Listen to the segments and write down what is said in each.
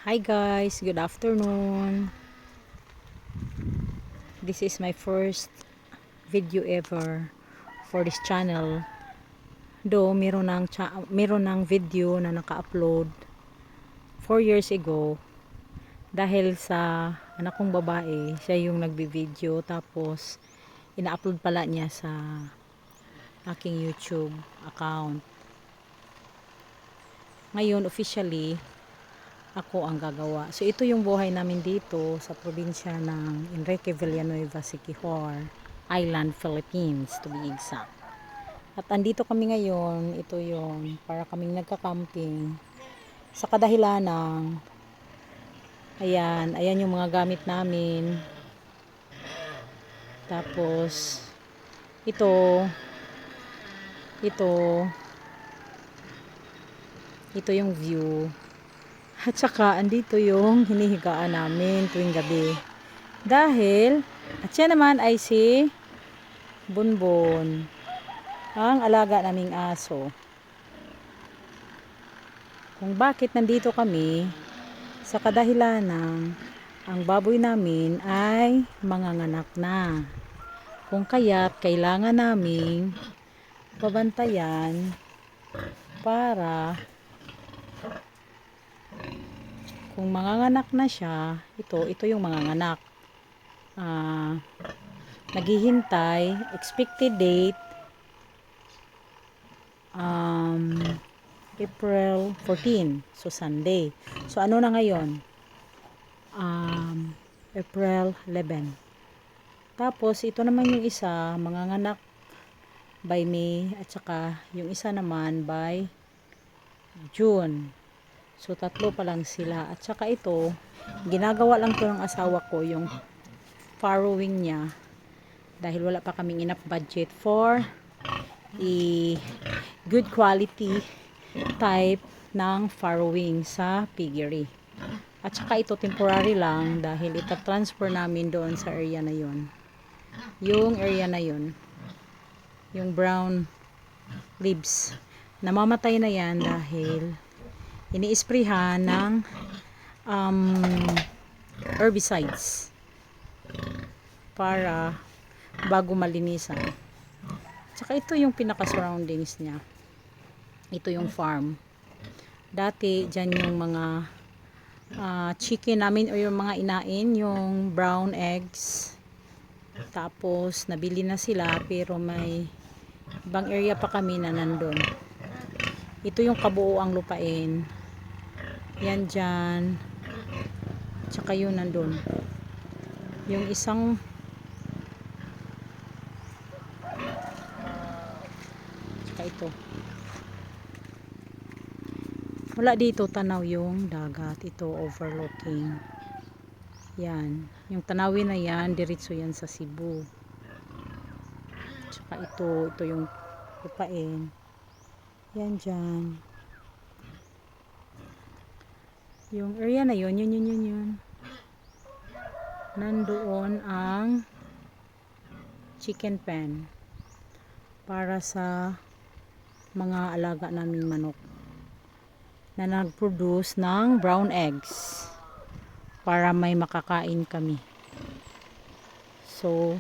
Hi guys, good afternoon. This is my first video ever for this channel. Though meron ng video na naka-upload 4 years ago dahil sa anak kong babae, siya yung nagbi-video tapos ina-upload pala niya sa aking YouTube account. Ngayon officially ako ang gagawa. So ito yung buhay namin dito sa probinsya ng Enrique Villanueva, Siquijor Island, Philippines to be exact. At andito kami ngayon, ito yung para kaming nagka-camping sa kadahilan ng ayan yung mga gamit namin. Tapos ito yung view. At saka, andito yung hinihigaan namin tuwing gabi. Dahil, at siya naman ay si Bunbun, ang alaga naming aso. Kung bakit nandito kami, sa kadahilan ng ang baboy namin ay manganganak na. Kung kaya't kailangan naming babantayan para kung manganganak na siya, ito yung manganganak. Naghihintay, expected date, April 14, so Sunday. So ano na ngayon? April 11. Tapos ito naman yung isa, manganganak by May, at saka yung isa naman by June. So tatlo pa lang sila. At saka ito, ginagawa lang to ng asawa ko, yung farrowing niya. Dahil wala pa kaming enough budget for good quality type ng farrowing sa piggery. At saka ito temporary lang dahil ita-transfer namin doon sa area na yon. Yung area na yon, yung brown leaves, namamatay na yan dahil ini-sprayhan ng herbicides para bago malinisan. Tsaka ito yung pinaka-surroundings niya. Ito yung farm. Dati, dyan yung mga chicken namin o yung mga inain, yung brown eggs. Tapos, nabili na sila pero may ibang area pa kami na nandun. Ito yung kabuuang lupain. Yan dyan. Tsaka yun nandun. Yung isang tsaka ito. Wala dito tanaw yung dagat. Ito overlooking. Yan. Yung tanawin na yan, diretso yan sa Cebu. Tsaka ito yung lupain. Yan dyan. Yung area na yun. Nandoon ang chicken pen para sa mga alaga naming manok na nag-produce ng brown eggs para may makakain kami. So,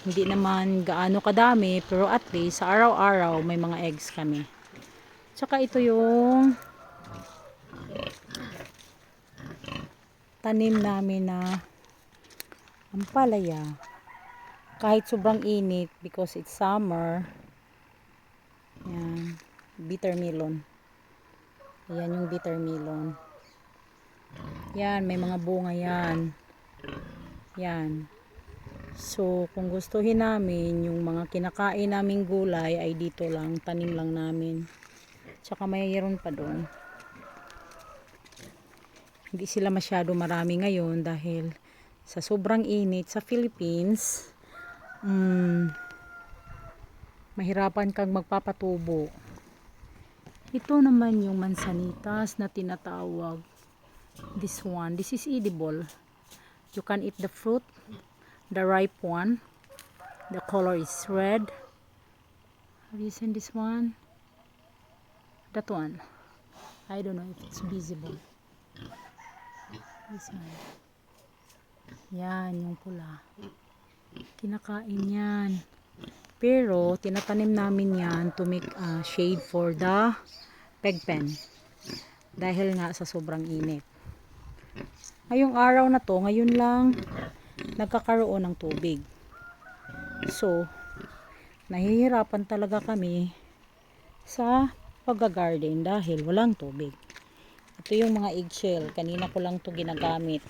hindi naman gaano kadami pero at least sa araw-araw may mga eggs kami. Tsaka ito yung tanim namin na ampalaya. Kahit sobrang init because it's summer. Yan, bitter melon. Yan yung bitter melon. Yan, may mga bunga yan. Yan. So, kung gustuhin namin, yung mga kinakain naming gulay ay dito lang, tanim lang namin. Tsaka mayroon pa doon. Hindi sila masyado marami ngayon dahil sa sobrang init sa Philippines, mahirapan kang magpapatubo. Ito naman yung mansanitas na tinatawag. This is edible. You can eat the fruit, the ripe one. The color is red. Have you seen this one? That one. I don't know if it's visible. This one. Yan, yung pula. Kinakain yan. Pero, tinatanim namin yan to make shade for the peg pen. Dahil nga sa sobrang init. Ngayong araw na to, ngayon lang nagkakaroon ng tubig. So, nahihirapan talaga kami sa pag-garden dahil walang tubig. Ito yung mga eggshell. Kanina ko lang to ginagamit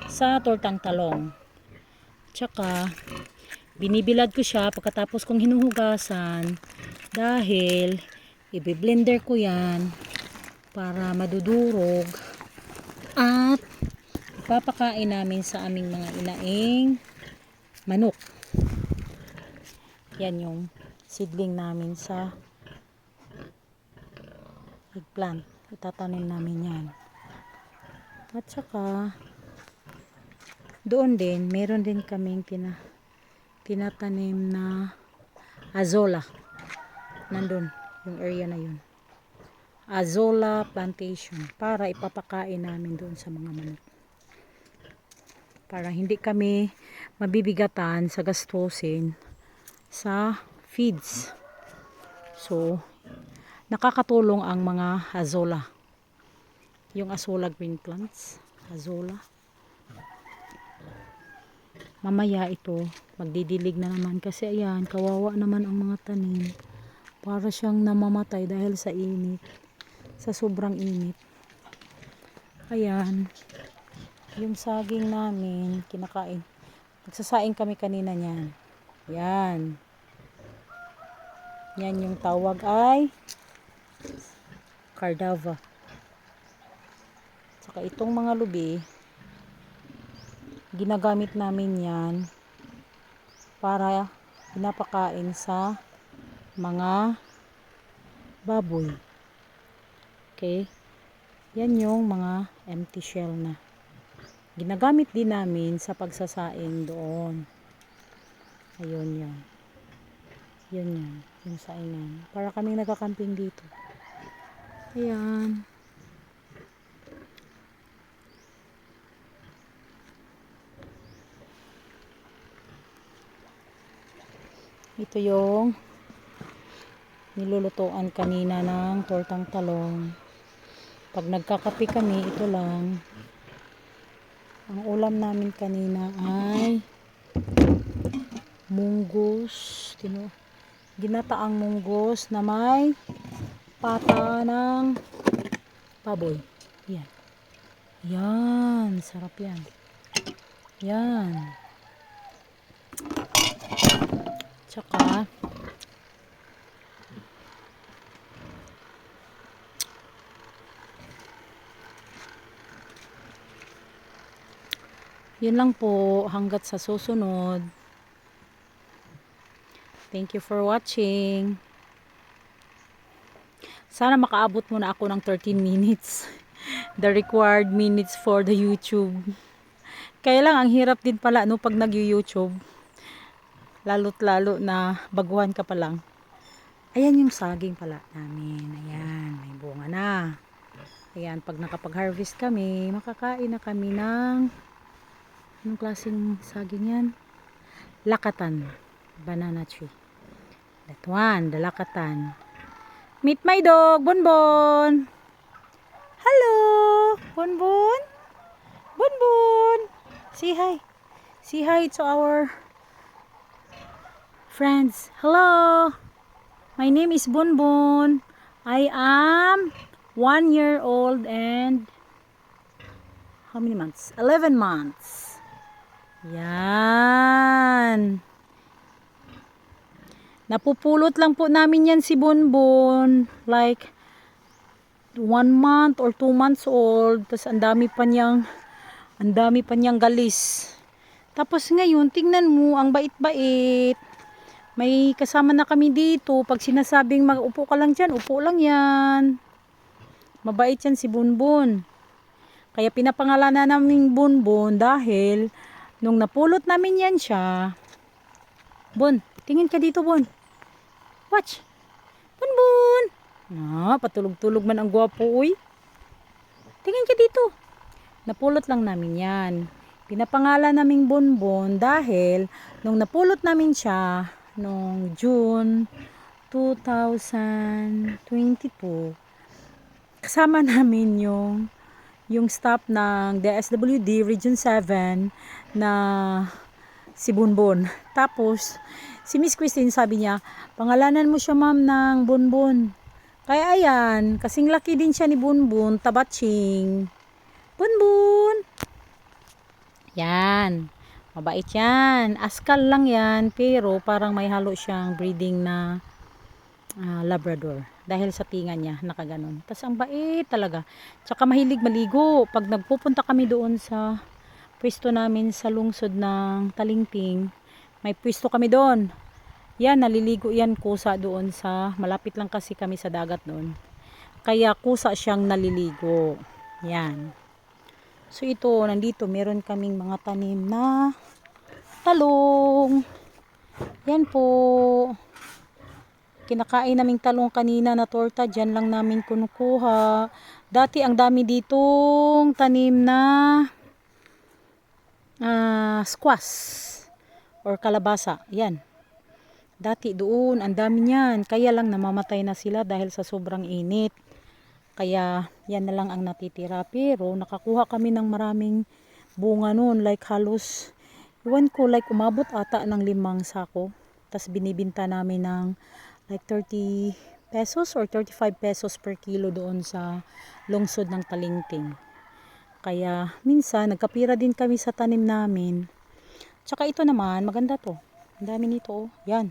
sa tortang talong. Tsaka, binibilad ko siya pagkatapos kong hinuhugasan dahil i-blender ko yan para madudurog at ipapakain namin sa aming mga inaing manok. Yan yung seedling namin sa eggplant. Itatanim namin yan. At saka doon din, meron din kaming tinatanim na azola. Nandun, yung area na yun. Azola plantation. Para ipapakain namin doon sa mga manok. Para hindi kami mabibigatan sa gastusin sa feeds. So, nakakatulong ang mga azola. Yung azola green plants. Azola. Mamaya ito, magdidilig na naman. Kasi ayan, kawawa naman ang mga tanim. Para siyang namamatay dahil sa init. Sa sobrang init. Ayan. Yung saging namin, kinakain. Nagsasaing kami kanina niyan. Yan. Yan yung tawag ay cardava. Saka itong mga lubi, ginagamit namin yan para pinapakain sa mga baboy. Okay? Yan yung mga empty shell na. Ginagamit din namin sa pagsasaing doon. Ayun yan. Yun yan. Yung saingan. Para kaming nagkakamping dito. Ayan. Ito yung nilulutuan kanina ng tortang talong. Pag nagkakape kami, ito lang. Ang ulam namin kanina ay munggos. Ginataang munggos na may pata ng baboy. Yan. Yan. Sarap yan. Yan. Tsaka yun lang po hanggat sa susunod. Thank you for watching. Sana makaabot muna ako ng 13 minutes. The required minutes for the YouTube. Kaya lang ang hirap din pala no pag nag-YouTube. Lalo't lalo na baguhan ka pa lang. Ayan yung saging pala namin. Ayan, may bunga na. Ayan, pag nakapag-harvest kami, makakain na kami ng anong klaseng saging yan? Lakatan. Banana tree. That one, the lakatan. Meet my dog, Bonbon. Hello, Bonbon. Bonbon. Say hi. Say hi to our friends. Hello. My name is Bonbon. I am 1 year old and how many months? 11 months. Yan. Napupulot lang po namin yan si Bonbon. Like 1 month or 2 months old. Tapos ang dami pa niyang galis. Tapos ngayon, tingnan mo, ang bait-bait. May kasama na kami dito. Pag sinasabing mag-upo ka lang dyan, upo lang yan. Mabait yan si Bonbon. Kaya pinapangalanan namin Bonbon dahil nung napulot namin yan siya. Bon, tingin ka dito, Bon. Watch. Bonbon. Patulog-tulog man ang gwapo, uy. Tingin ka dito. Napulot lang namin yan. Pinapangalan naming Bonbon dahil nung napulot namin siya nung June 2022, kasama namin yung staff ng DSWD Region 7 na si Bonbon. Tapos si Miss Christine sabi niya, pangalanan mo siya ma'am ng Bonbon. Kaya ayan, kasing laki din siya ni Bonbon, tabatsing. Bonbon! Yan. Mabait yan. Askal lang yan, pero parang may halo siyang breeding na Labrador. Dahil sa tinga niya, nakaganon. Tapos ang bait talaga. Tsaka mahilig maligo. Pag nagpupunta kami doon sa pwesto namin sa lungsod ng Talingting, may pwesto kami doon. Yan, naliligo yan kusa doon sa, malapit lang kasi kami sa dagat doon. Kaya kusa siyang naliligo. Yan. So ito, nandito meron kaming mga tanim na talong. Yan po. Kinakain naming talong kanina na torta, dyan lang namin kunukuha. Dati ang dami ditong tanim na squash or kalabasa. Yan. Dati doon, ang dami niyan. Kaya lang namamatay na sila dahil sa sobrang init. Kaya yan na lang ang natitira. Pero nakakuha kami ng maraming bunga noon. Like halos, iwan ko, like umabot ata ng 5 sako. Tapos binibinta namin ng like 30 pesos or 35 pesos per kilo doon sa lungsod ng Talingting. Kaya minsan nagkapira din kami sa tanim namin. Tsaka ito naman, maganda to. Ang dami nito. Yan.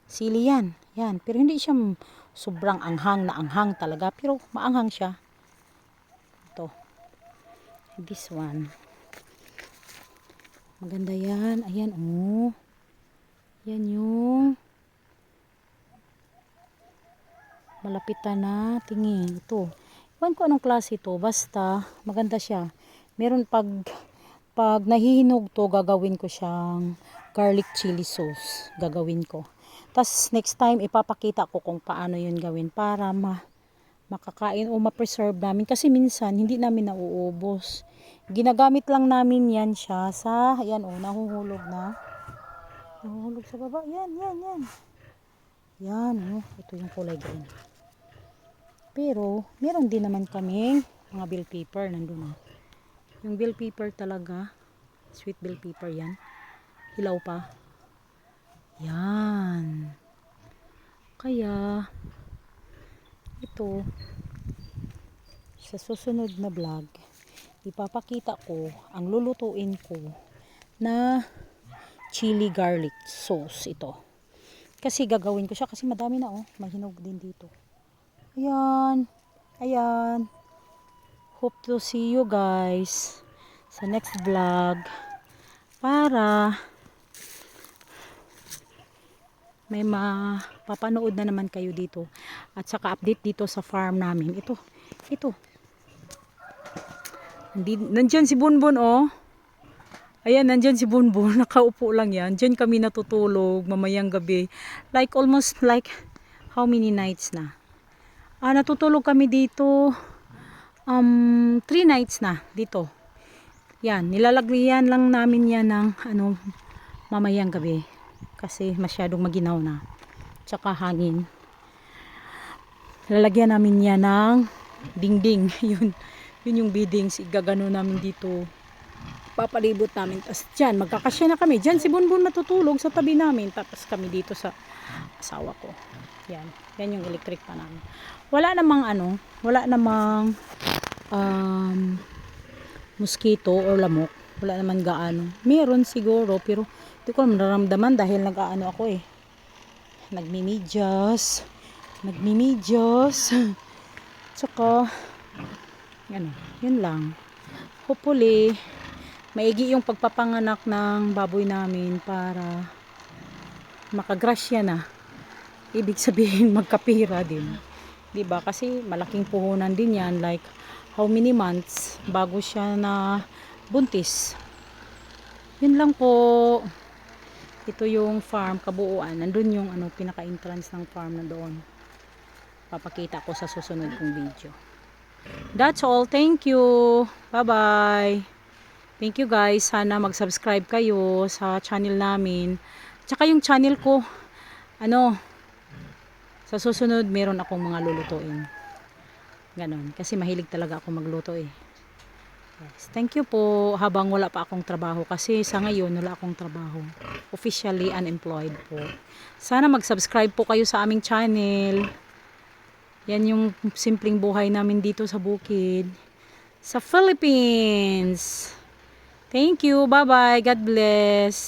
Sili yan. Yan. Pero hindi siya sobrang anghang na anghang talaga. Pero maanghang siya. Ito. This one. Maganda yan. Ayan. Oh. Yan yung malapitan na tingin. Ito. Iwan ko anong klase ito. Basta maganda siya. Meron pag nahihinog to, gagawin ko siyang garlic chili sauce. Gagawin ko. Tapos next time ipapakita ko kung paano yun gawin para makakain o ma-preserve namin. Kasi minsan hindi namin nauubos. Ginagamit lang namin yan siya sa, ayan o, nahuhulog na. Nahuhulog sa baba. Yan, yan, yan. Yan o, ito yung kulay green. Pero, meron din naman kaming mga bell pepper nandun o. Yung bell pepper talaga, sweet bell pepper yan. Hilaw pa. Yan. Kaya, ito, sa susunod na vlog, ipapakita ko ang lulutuin ko na chili garlic sauce ito. Kasi gagawin ko siya kasi madami na oh. Mahinog din dito. Ayan. Ayan. Hope to see you guys sa next vlog para may mapapanood na naman kayo dito at saka update dito sa farm namin. Ito nandyan si Bonbon oh. Ayan, nandyan si Bonbon, nakaupo lang yan. Diyan kami natutulog mamayang gabi, like almost like how many nights na natutulog kami dito, 3 nights na dito. Yan, nilalagyan lang namin yan ng mamayang gabi kasi masyadong maginaw na, tsaka hangin. Lalagyan namin yan ng dingding. yun yung biddings, igagano namin dito, papalibot namin. Tapos dyan, magkakasya na kami. Dyan si Bonbon matutulog sa tabi namin, tapos kami dito sa asawa ko. Yan yung electric pa namin. Wala namang mosquito or lamok. Wala naman gaano. Meron siguro, pero hindi ko nararamdaman dahil nag-aano ako eh. Nagmimidyas. Tsaka, yun lang. Hopefully, maigi yung pagpapanganak ng baboy namin para makagrasya na. Ibig sabihin, magkapira din. Diba? Kasi malaking puhunan din yan. Like, how many months bago siya na buntis. Yun lang po. Ito yung farm kabuuan. Nandun yung pinaka-entrance ng farm na doon. Papakita ko sa susunod kong video. That's all. Thank you. Bye-bye. Thank you guys. Sana mag-subscribe kayo sa channel namin. Tsaka yung channel ko, sa susunod meron akong mga lulutuin. Ganon. Kasi mahilig talaga ako magluto eh. Yes. Thank you po. Habang wala pa akong trabaho. Kasi sa ngayon wala akong trabaho. Officially unemployed po. Sana mag-subscribe po kayo sa aming channel. Yan yung simpleng buhay namin dito sa bukid. Sa Philippines. Thank you. Bye-bye. God bless.